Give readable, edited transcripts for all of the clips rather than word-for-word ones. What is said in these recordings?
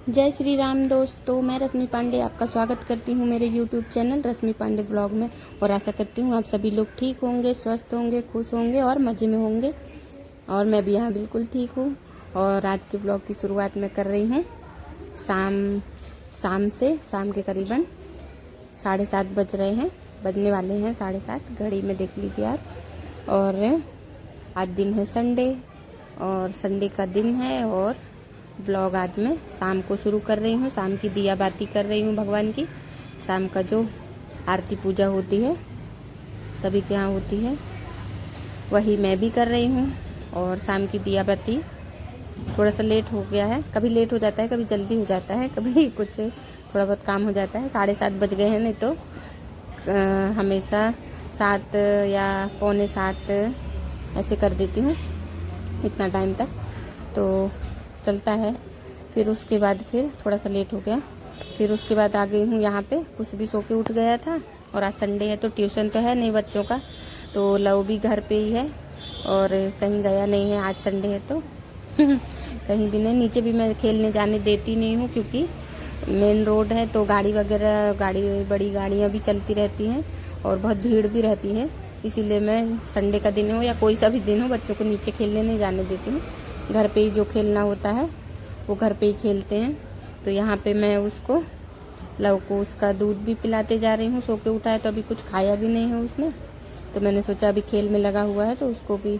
जय श्री राम दोस्तों, मैं रश्मि पांडे आपका स्वागत करती हूँ मेरे यूट्यूब चैनल रश्मि पांडे ब्लॉग में। और आशा करती हूँ आप सभी लोग ठीक होंगे, स्वस्थ होंगे, खुश होंगे और मज़े में होंगे। और मैं भी यहाँ बिल्कुल ठीक हूँ। और आज के ब्लॉग की शुरुआत मैं कर रही हूँ शाम के करीबन 7:30 बज रहे हैं, बजने वाले हैं 7:30। घड़ी में देख लीजिए आप। और आज दिन है संडे, और संडे का दिन है। और ब्लॉग आज मैं शाम को शुरू कर रही हूँ। शाम की दिया बाती कर रही हूँ भगवान की। शाम का जो आरती पूजा होती है, सभी के यहाँ होती है, वही मैं भी कर रही हूँ। और शाम की दिया बाती थोड़ा सा लेट हो गया है, कभी लेट हो जाता है, कभी जल्दी हो जाता है, कभी कुछ थोड़ा बहुत काम हो जाता है। 7:30 बज गए हैं, नहीं तो हमेशा 7 या पौने 7 ऐसे कर देती हूँ, इतना टाइम तक तो चलता है। फिर उसके बाद फिर थोड़ा सा लेट हो गया, फिर उसके बाद आ गई हूँ यहाँ पे। कुछ भी सो के उठ गया था, और आज संडे है तो ट्यूशन तो है नहीं बच्चों का, तो लव भी घर पे ही है और कहीं गया नहीं है। आज संडे है तो कहीं भी नहीं। नीचे भी मैं खेलने जाने देती नहीं हूँ, क्योंकि मेन रोड है तो गाड़ी बड़ी गाड़ियाँ भी चलती रहती हैं और बहुत भीड़ भी रहती है। इसीलिए मैं संडे का दिन हो या कोई सा भी दिन हो, बच्चों को नीचे खेलने नहीं जाने देती हूँ। घर पे ही जो खेलना होता है वो घर पे ही खेलते हैं। तो यहाँ पे मैं उसको लव को उसका दूध भी पिलाते जा रही हूँ। सो के उठा है तो अभी कुछ खाया भी नहीं है उसने, तो मैंने सोचा अभी खेल में लगा हुआ है तो उसको भी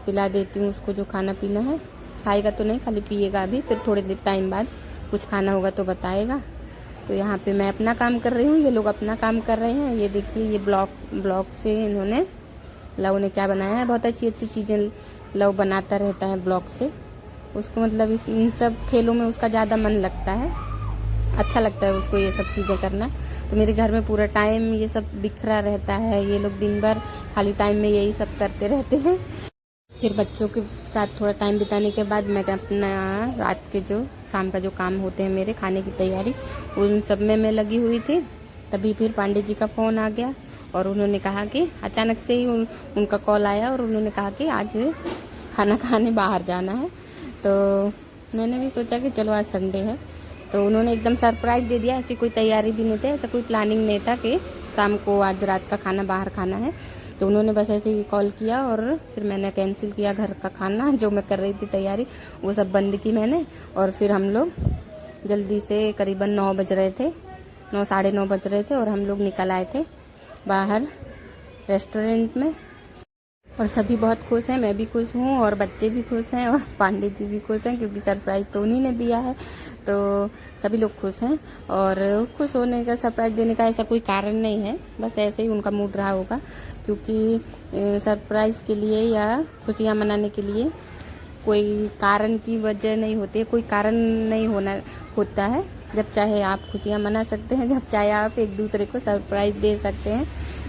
पिला देती हूँ। उसको जो खाना पीना है, खाएगा तो नहीं, खाली पिएगा अभी, फिर थोड़े देर टाइम बाद कुछ खाना होगा तो बताएगा। तो यहाँ पे मैं अपना काम कर रही हूँ, ये लोग अपना काम कर रहे हैं। ये देखिए, ये ब्लॉग से इन्होंने लव ने क्या बनाया है। बहुत अच्छी अच्छी चीज़ें लव बनाता रहता है ब्लॉग से। उसको मतलब इन सब खेलों में उसका ज़्यादा मन लगता है, अच्छा लगता है उसको ये सब चीज़ें करना। तो मेरे घर में पूरा टाइम ये सब बिखरा रहता है। ये लोग दिन भर खाली टाइम में यही सब करते रहते हैं। फिर बच्चों के साथ थोड़ा टाइम बिताने के बाद मैं अपना रात के जो शाम का जो काम होते हैं मेरे खाने की तैयारी, उन सब में मैं लगी हुई थी। तभी फिर पांडे जी का फ़ोन आ गया और उन्होंने कहा कि अचानक से ही उनका कॉल आया और उन्होंने कहा कि आज खाना खाने बाहर जाना है। तो मैंने भी सोचा कि चलो आज संडे है, तो उन्होंने एकदम सरप्राइज़ दे दिया। ऐसी कोई तैयारी भी नहीं थी, ऐसा कोई प्लानिंग नहीं था कि शाम को आज रात का खाना बाहर खाना है। तो उन्होंने बस ऐसे ही कॉल किया और फिर मैंने कैंसिल किया घर का खाना जो मैं कर रही थी तैयारी, वो सब बंद की मैंने। और फिर हम लोग जल्दी से करीबन 9 बज रहे थे, 9 साढ़े 9 बज रहे थे और हम लोग निकल आए थे बाहर रेस्टोरेंट में। और सभी बहुत खुश हैं, मैं भी खुश हूँ और बच्चे भी खुश हैं और पांडे जी भी खुश हैं, क्योंकि सरप्राइज़ तो उन्हीं ने दिया है। तो सभी लोग खुश हैं। और खुश होने का, सरप्राइज़ देने का ऐसा कोई कारण नहीं है, बस ऐसे ही उनका मूड रहा होगा। क्योंकि सरप्राइज़ के लिए या खुशियाँ मनाने के लिए कोई कारण की वजह नहीं होती है, कोई कारण नहीं होता है। जब चाहे आप खुशियाँ मना सकते हैं, जब चाहे आप एक दूसरे को सरप्राइज़ दे सकते हैं।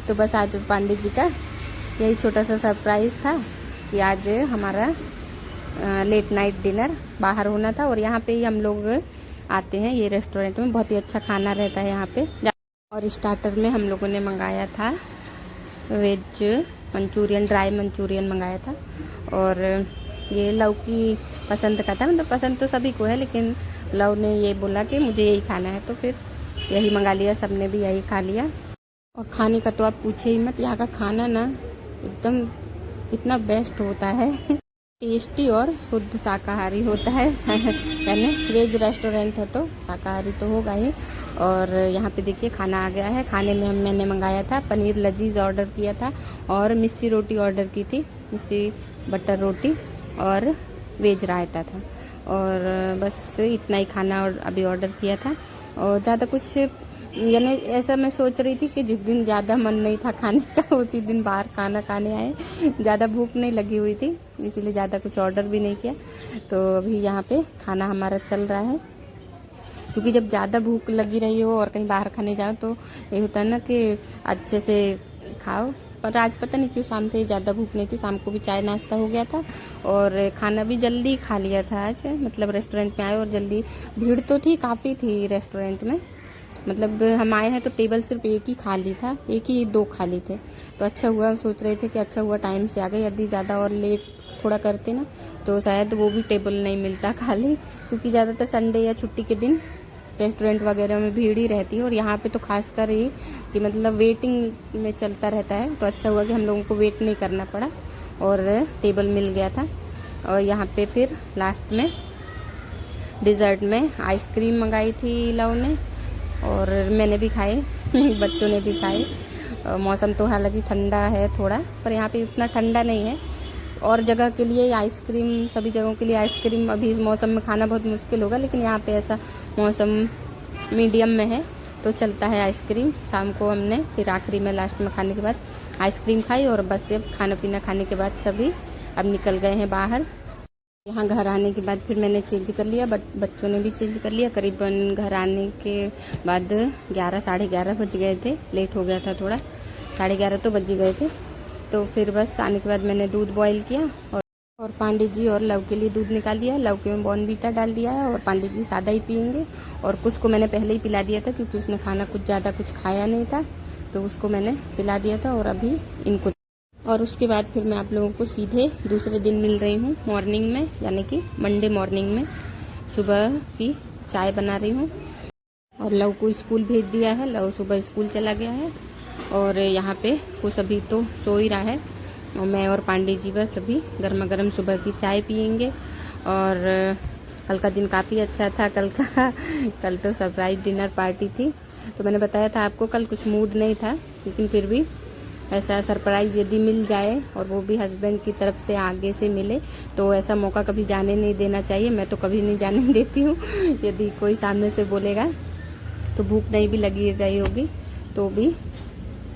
तो बस आज पांडे जी का यही छोटा सा सरप्राइज़ था कि आज हमारा लेट नाइट डिनर बाहर होना था। और यहाँ पे ही हम लोग आते हैं, ये रेस्टोरेंट में बहुत ही अच्छा खाना रहता है यहाँ पे। और स्टार्टर में हम लोगों ने मंगाया था वेज मंचूरियन, ड्राई मंचूरियन मंगाया था। और ये लव की पसंद का था, मतलब पसंद तो सभी को है, लेकिन लव ने ये बोला कि मुझे यही खाना है, तो फिर यही मंगा लिया, सबने भी यही खा लिया। और खाने का तो आप पूछे ही मत, यहाँ का खाना ना एकदम इतना बेस्ट होता है, टेस्टी और शुद्ध शाकाहारी होता है। यानी वेज रेस्टोरेंट है तो शाकाहारी तो होगा ही। और यहाँ पे देखिए खाना आ गया है। खाने में मैंने मंगाया था पनीर लजीज ऑर्डर किया था, और मिस्सी रोटी ऑर्डर की थी, मिस्सी बटर रोटी, और वेज रायता था। और बस इतना ही खाना और अभी ऑर्डर किया था। और ज़्यादा कुछ यानी ऐसा मैं सोच रही थी कि जिस दिन ज़्यादा मन नहीं था खाने का उसी दिन बाहर खाना खाने आए। ज़्यादा भूख नहीं लगी हुई थी, इसीलिए ज़्यादा कुछ ऑर्डर भी नहीं किया। तो अभी यहाँ पे खाना हमारा चल रहा है, क्योंकि जब ज़्यादा भूख लगी रही हो और कहीं बाहर खाने जाओ तो ये होता है ना कि अच्छे से खाओ। पर आज पता नहीं क्यों शाम से ही ज़्यादा भूख नहीं थी, शाम को भी चाय नाश्ता हो गया था और खाना भी जल्दी खा लिया था आज। मतलब रेस्टोरेंट में आए और जल्दी, भीड़ तो थी, काफ़ी थी रेस्टोरेंट में, मतलब हम आए हैं तो टेबल सिर्फ एक ही खाली था, एक ही 2 खाली थे। तो अच्छा हुआ, सोच रहे थे कि अच्छा हुआ टाइम से आ गए, यदि ज़्यादा और लेट थोड़ा करते ना तो शायद वो भी टेबल नहीं मिलता खाली, क्योंकि ज़्यादातर संडे या छुट्टी के दिन रेस्टोरेंट वगैरह में भीड़ ही रहती है, और यहाँ पे तो खासकर ही कि मतलब वेटिंग में चलता रहता है। तो अच्छा हुआ कि हम लोगों को वेट नहीं करना पड़ा और टेबल मिल गया था। और यहाँ पे फिर लास्ट में डिज़र्ट में आइसक्रीम मंगाई थी लव ने, और मैंने भी खाए बच्चों ने भी खाए। मौसम तो हालांकि ठंडा है थोड़ा, पर यहाँ पे उतना ठंडा नहीं है। और जगह के लिए आइसक्रीम, सभी जगहों के लिए आइसक्रीम अभी इस मौसम में खाना बहुत मुश्किल होगा, लेकिन यहाँ पे ऐसा मौसम मीडियम में है तो चलता है आइसक्रीम। शाम को हमने फिर आखिरी में लास्ट में खाने के बाद आइसक्रीम खाई, और बस अब खाना पीना खाने के बाद सभी अब निकल गए हैं बाहर। यहाँ घर आने के बाद फिर मैंने चेंज कर लिया, बट बच्चों ने भी चेंज कर लिया। करीबन घर आने के बाद 11 साढ़े 11 बज गए थे, लेट हो गया था थोड़ा, 11:30 तो बज ही गए थे। तो फिर बस आने के बाद मैंने दूध बॉईल किया और पांडे जी और लव के लिए दूध निकाल दिया। लव के में बॉर्नवीटा डाल दिया है, और पांडे जी सादा ही पियेंगे। और कुछ को मैंने पहले ही पिला दिया था, क्योंकि उसने खाना कुछ ज़्यादा कुछ खाया नहीं था, तो उसको मैंने पिला दिया था। और अभी इनको, और उसके बाद फिर मैं आप लोगों को सीधे दूसरे दिन मिल रही हूँ मॉर्निंग में, यानी कि मंडे मॉर्निंग में सुबह की चाय बना रही हूँ। और लव को स्कूल भेज दिया है, लव सुबह स्कूल चला गया है। और यहाँ पे कुछ अभी तो सो ही रहा है, और मैं और पांडे जी बस अभी गर्मा गर्म सुबह की चाय पियेंगे। और कल का दिन काफ़ी अच्छा था, कल तो सरप्राइज डिनर पार्टी थी। तो मैंने बताया था आपको कल कुछ मूड नहीं था, लेकिन फिर भी ऐसा सरप्राइज़ यदि मिल जाए और वो भी हस्बैंड की तरफ से आगे से मिले, तो ऐसा मौका कभी जाने नहीं देना चाहिए। मैं तो कभी नहीं जाने देती हूँ। यदि कोई सामने से बोलेगा तो भूख नहीं भी लगी रही होगी तो भी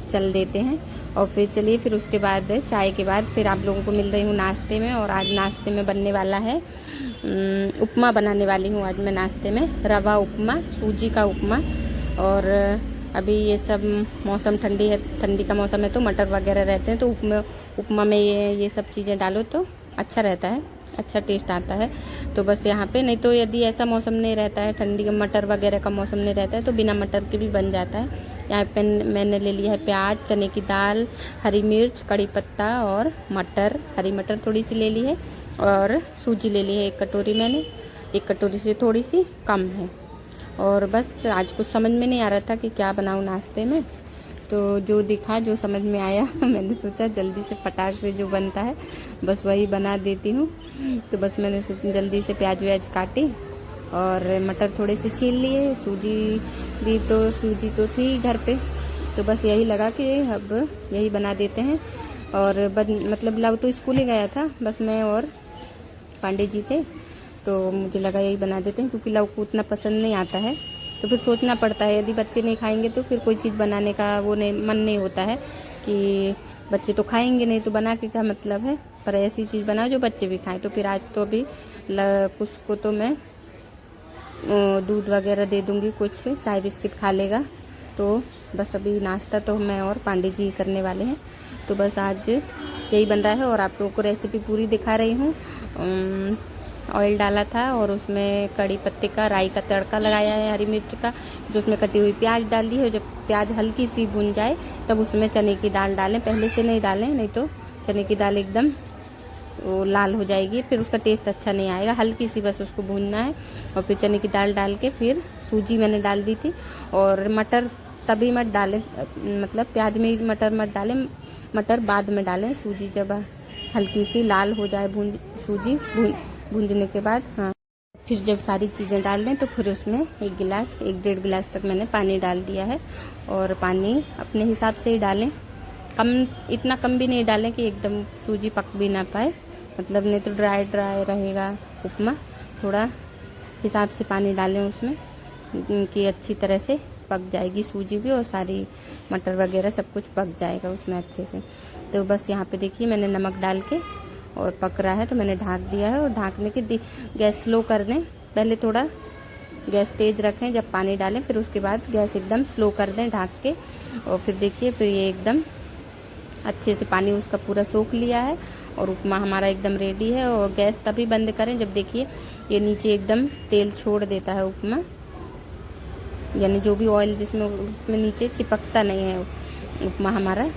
चल देते हैं। और फिर चलिए, फिर उसके बाद चाय के बाद फिर आप लोगों को मिल रही हूँ नाश्ते में। और आज नाश्ते में बनने वाला है उपमा बनाने वाली हूँ आज मैं नाश्ते में, रवा उपमा, सूजी का उपमा। और अभी ये सब मौसम ठंडी है, ठंडी का मौसम है तो मटर वगैरह रहते हैं, तो उपमा में ये सब चीज़ें डालो तो अच्छा रहता है, अच्छा टेस्ट आता है। तो बस यहाँ पे, नहीं तो यदि ऐसा मौसम नहीं रहता है, ठंडी का मटर वगैरह का मौसम नहीं रहता है, तो बिना मटर के भी बन जाता है। यहाँ पे मैंने ले लिया है प्याज, चने की दाल, हरी मिर्च, कड़ी पत्ता और मटर, हरी मटर थोड़ी सी ले ली है, और सूजी ले ली है 1 कटोरी मैंने, 1 कटोरी से थोड़ी सी कम है। और बस आज कुछ समझ में नहीं आ रहा था कि क्या बनाऊँ नाश्ते में, तो जो दिखा, जो समझ में आया मैंने सोचा जल्दी से फटाक से जो बनता है बस वही बना देती हूँ। तो बस मैंने सोचा जल्दी से प्याज व्याज काटी और मटर थोड़े से छील लिए, सूजी तो थी घर पे, तो बस यही लगा कि अब यही बना देते हैं। और मतलब लव तो स्कूल ही गया था, बस मैं और पांडे जी थे, तो मुझे लगा यही बना देते हैं, क्योंकि लव को उतना पसंद नहीं आता है। तो फिर सोचना पड़ता है, यदि बच्चे नहीं खाएंगे तो फिर कोई चीज़ बनाने का वो नहीं, मन नहीं होता है कि बच्चे तो खाएंगे नहीं तो बना के क्या मतलब है। पर ऐसी चीज़ बनाओ जो बच्चे भी खाएं। तो फिर आज तो अभी कुछ को तो मैं दूध वगैरह दे दूँगी, कुछ चाय बिस्किट खा लेगा। तो बस अभी नाश्ता तो मैं और पांडे जी करने वाले हैं। तो बस आज यही बन रहा है, और आप लोगों को रेसिपी पूरी दिखा रही हूँ। ऑयल डाला था और उसमें कड़ी पत्ते का, राई का तड़का लगाया है, हरी मिर्च का, जो उसमें कटी हुई प्याज डाल दी है। जब प्याज हल्की सी भुन जाए तब उसमें चने की दाल डालें, पहले से नहीं डालें, नहीं तो चने की दाल एकदम वो लाल हो जाएगी, फिर उसका टेस्ट अच्छा नहीं आएगा। हल्की सी बस उसको भूनना है, और फिर चने की दाल डाल के फिर सूजी मैंने डाल दी थी। और मटर तभी मत डालें, मतलब प्याज में मटर मत डालें, मटर बाद में डालें। सूजी जब हल्की सी लाल हो जाए, सूजी भूनने के बाद, हाँ, फिर जब सारी चीज़ें डाल दें तो फिर उसमें 1 गिलास 1-1.5 गिलास तक मैंने पानी डाल दिया है। और पानी अपने हिसाब से ही डालें, कम, इतना कम भी नहीं डालें कि एकदम सूजी पक भी ना पाए, मतलब नहीं तो ड्राई रहेगा उपमा। थोड़ा हिसाब से पानी डालें उसमें कि अच्छी तरह से पक जाएगी सूजी भी, और सारी मटर वगैरह सब कुछ पक जाएगा उसमें अच्छे से। तो बस यहाँ पे देखिए मैंने नमक डाल के और पक रहा है तो मैंने ढाक दिया है। और ढाकने के गैस स्लो कर दें, पहले थोड़ा गैस तेज़ रखें जब पानी डालें, फिर उसके बाद गैस एकदम स्लो कर दें ढाक के। और फिर देखिए, फिर ये एकदम अच्छे से पानी उसका पूरा सोख लिया है और उपमा हमारा एकदम रेडी है। और गैस तभी बंद करें जब देखिए ये नीचे एकदम तेल छोड़ देता है उपमा। यानी जो भी ऑयल जिसमें उसमें नीचे चिपकता नहीं है उपमा हमारा,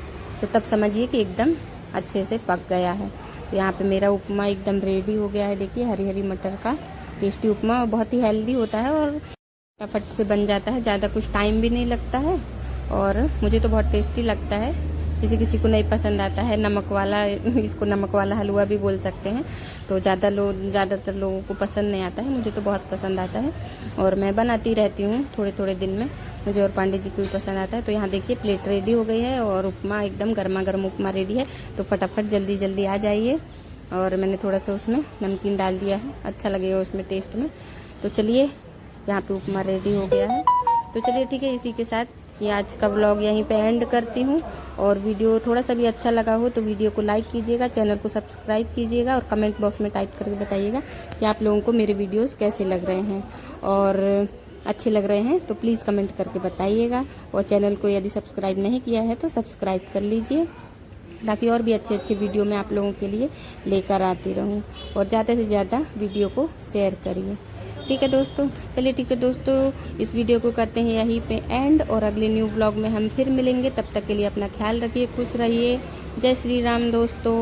तो तब समझिए कि एकदम अच्छे से पक गया है। तो यहाँ पे मेरा उपमा एकदम रेडी हो गया है। देखिए हरी हरी मटर का टेस्टी उपमा, बहुत ही हेल्दी होता है और फटाफट से बन जाता है, ज़्यादा कुछ टाइम भी नहीं लगता है और मुझे तो बहुत टेस्टी लगता है। किसी किसी को नहीं पसंद आता है नमक वाला, इसको नमक वाला हलवा भी बोल सकते हैं, तो ज़्यादातर लोगों को पसंद नहीं आता है, मुझे तो बहुत पसंद आता है और मैं बनाती रहती हूँ थोड़े थोड़े दिन में, मुझे और पांडे जी को भी पसंद आता है। तो यहाँ देखिए प्लेट रेडी हो गई है और उपमा एकदम गर्मा गर्म उपमा रेडी है। तो फटाफट जल्दी जल्दी आ जाइए। और मैंने थोड़ा सा उसमें नमकीन डाल दिया है, अच्छा लगेगा उसमें टेस्ट में। तो चलिए यहाँ पे उपमा रेडी हो गया है। तो चलिए ठीक है, इसी के साथ ये आज का व्लॉग यहीं पे एंड करती हूँ। और वीडियो थोड़ा सा भी अच्छा लगा हो तो वीडियो को लाइक कीजिएगा, चैनल को सब्सक्राइब कीजिएगा और कमेंट बॉक्स में टाइप करके बताइएगा कि आप लोगों को मेरे वीडियोस कैसे लग रहे हैं और अच्छे लग रहे हैं तो प्लीज़ कमेंट करके बताइएगा। और चैनल को यदि सब्सक्राइब नहीं किया है तो सब्सक्राइब कर लीजिए, ताकि और भी अच्छे अच्छे वीडियो मैं आप लोगों के लिए लेकर आती रहूं। और ज़्यादा से ज़्यादा वीडियो को शेयर करिए। ठीक है दोस्तों, चलिए ठीक है दोस्तों, इस वीडियो को करते हैं यहीं पे एंड और अगले न्यू ब्लॉग में हम फिर मिलेंगे। तब तक के लिए अपना ख्याल रखिए, खुश रहिए। जय श्री राम दोस्तों।